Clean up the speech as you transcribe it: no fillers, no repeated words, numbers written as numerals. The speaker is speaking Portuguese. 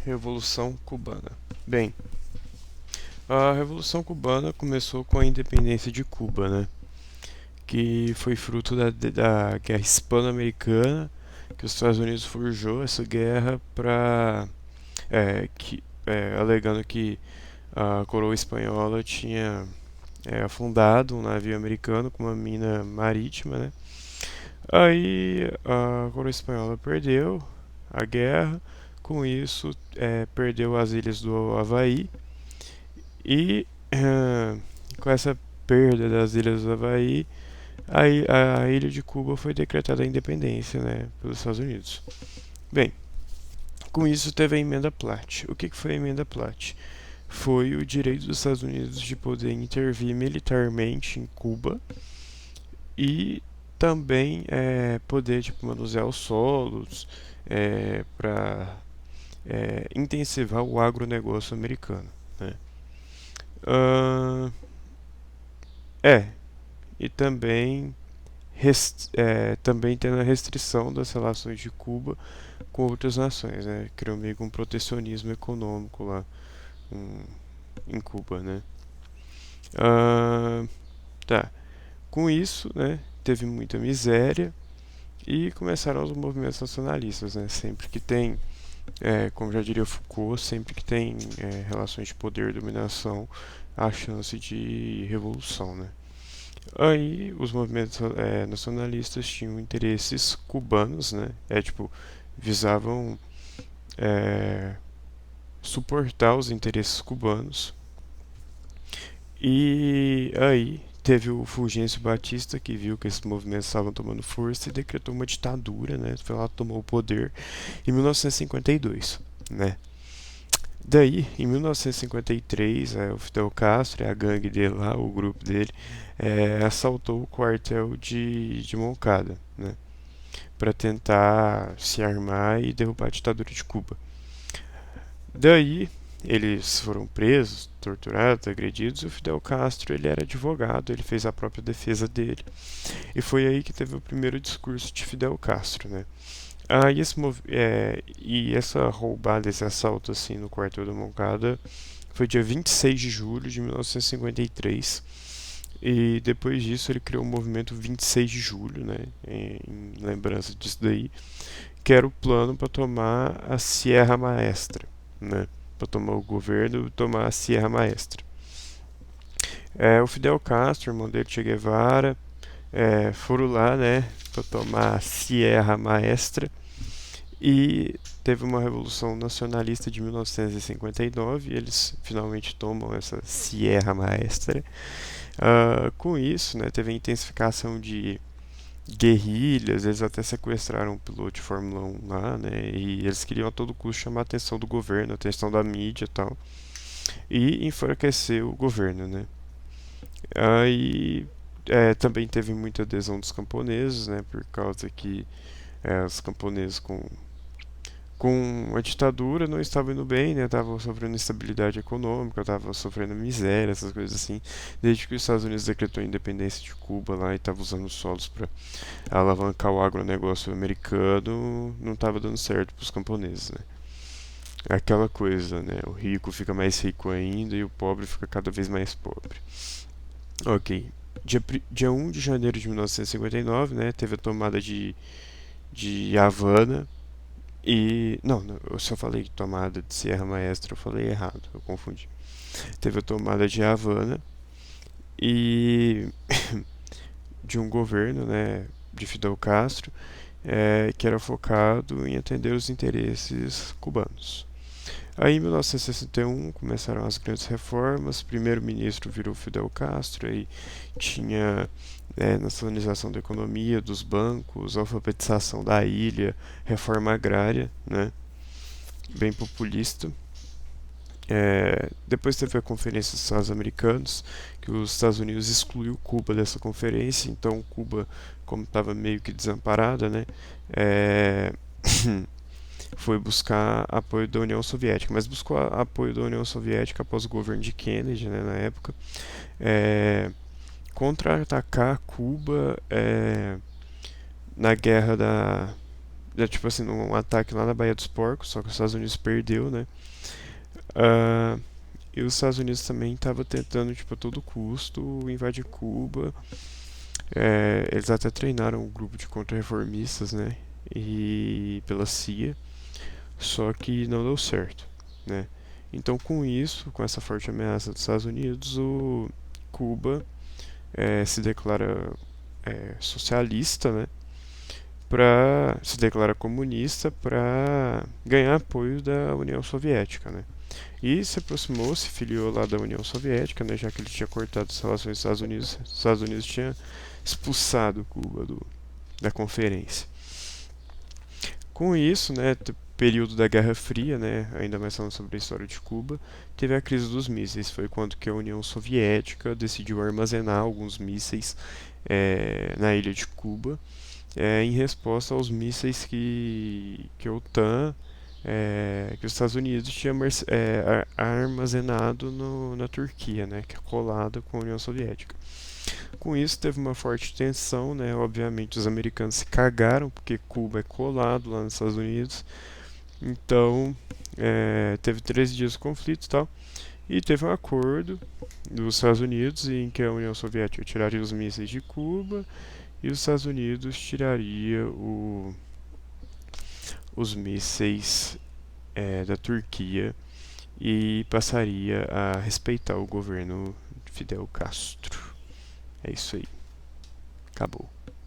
Revolução Cubana. Bem, a Revolução Cubana começou com a independência de Cuba, né? Que foi fruto da Guerra Hispano-Americana, que os Estados Unidos forjou essa guerra alegando que a coroa espanhola tinha afundado um navio americano com uma mina marítima, né? Aí a coroa espanhola perdeu a guerra, com isso perdeu as ilhas do Havaí e com essa perda das ilhas do Havaí, a ilha de Cuba foi decretada a independência, né, pelos Estados Unidos. Bem, com isso teve a emenda Platt. O que foi a emenda Platt? Foi o direito dos Estados Unidos de poder intervir militarmente em Cuba e também poder tipo, manusear os solos para intensivar o agronegócio americano. Né? Ah, é, e também tendo a restrição das relações de Cuba com outras nações, né? Criou meio que um protecionismo econômico lá um, em Cuba, né? Ah, tá. Com isso, né, teve muita miséria e começaram os movimentos nacionalistas, né? Sempre que tem, como já diria Foucault, sempre que tem relações de poder e dominação, há chance de revolução, né? Aí os movimentos nacionalistas tinham interesses cubanos, né? Tipo, visavam é, suportar os interesses cubanos. E aí teve o Fulgêncio Batista que viu que esses movimentos estavam tomando força e decretou uma ditadura, né? Foi lá tomou o poder em 1952, né? Daí, em 1953, o Fidel Castro e a gangue dele lá, o grupo dele, assaltou o quartel de Moncada, né? Para tentar se armar e derrubar a ditadura de Cuba. Daí, eles foram presos, torturados, agredidos, e o Fidel Castro ele era advogado, ele fez a própria defesa dele. E foi aí que teve o primeiro discurso de Fidel Castro, né? E essa roubada, esse assalto assim no quartel da Moncada foi dia 26 de julho de 1953. E depois disso ele criou o movimento 26 de julho, né, em lembrança disso daí, que era o plano para tomar a Sierra Maestra, né, para tomar o governo e tomar a Sierra Maestra. O Fidel Castro, irmão dele, Che Guevara, foram lá, né, para tomar a Sierra Maestra e teve uma revolução nacionalista de 1959 e eles finalmente tomam essa Sierra Maestra. Com isso, né, teve a intensificação de guerrilhas, eles até sequestraram um piloto de Fórmula 1 lá, né, e eles queriam a todo custo chamar a atenção do governo, a atenção da mídia e tal, e enfraquecer o governo, né. Aí também teve muita adesão dos camponeses, né, por causa que os camponeses com a ditadura não estavam indo bem, né? Estavam sofrendo instabilidade econômica, estavam sofrendo miséria, essas coisas assim. Desde que os Estados Unidos decretou a independência de Cuba lá e estava usando os solos para alavancar o agronegócio americano, não estava dando certo para os camponeses, né? É aquela coisa, né? O rico fica mais rico ainda e o pobre fica cada vez mais pobre. Ok. Dia 1 de janeiro de 1959, né? Teve a tomada de Havana. E. Não, eu só falei tomada de Sierra Maestra, eu falei errado, eu confundi. Teve a tomada de Havana e de um governo, né, de Fidel Castro, que era focado em atender os interesses cubanos. Aí em 1961 começaram as grandes reformas, primeiro-ministro virou Fidel Castro, aí tinha nacionalização da economia, dos bancos, alfabetização da ilha, reforma agrária, né, bem populista. Depois teve a Conferência dos Estados Americanos, que os Estados Unidos excluiu Cuba dessa conferência, então Cuba, como estava meio que desamparada, né, é, foi buscar apoio da União Soviética, mas buscou apoio da União Soviética após o governo de Kennedy, né, na época, é, contra-atacar Cuba na guerra tipo assim, num ataque lá na Baía dos Porcos, só que os Estados Unidos perdeu, né? Ah, e os Estados Unidos também estavam tentando, tipo, a todo custo invadir Cuba. Eles até treinaram um grupo de contra-reformistas, né? E pela CIA, só que não deu certo, né? Então, com isso, com essa forte ameaça dos Estados Unidos, o Cuba se declara socialista, né? Se declara comunista para ganhar apoio da União Soviética, né? E se aproximou, se filiou lá da União Soviética, né? Já que ele tinha cortado as relações com os Estados Unidos, os Estados Unidos tinha expulsado Cuba da conferência. Com isso, né, período da Guerra Fria, né, ainda mais falando sobre a história de Cuba, teve a crise dos mísseis. Foi quando que a União Soviética decidiu armazenar alguns mísseis na ilha de Cuba, em resposta aos mísseis que a OTAN, que os Estados Unidos tinha armazenado na Turquia, né, que é colada com a União Soviética. Com isso teve uma forte tensão, né? Obviamente os americanos se cagaram porque Cuba é colado lá nos Estados Unidos. Então teve 13 dias de conflito e tal. E teve um acordo dos Estados Unidos em que a União Soviética tiraria os mísseis de Cuba e os Estados Unidos tiraria os mísseis da Turquia e passaria a respeitar o governo de Fidel Castro. É isso aí. Acabou.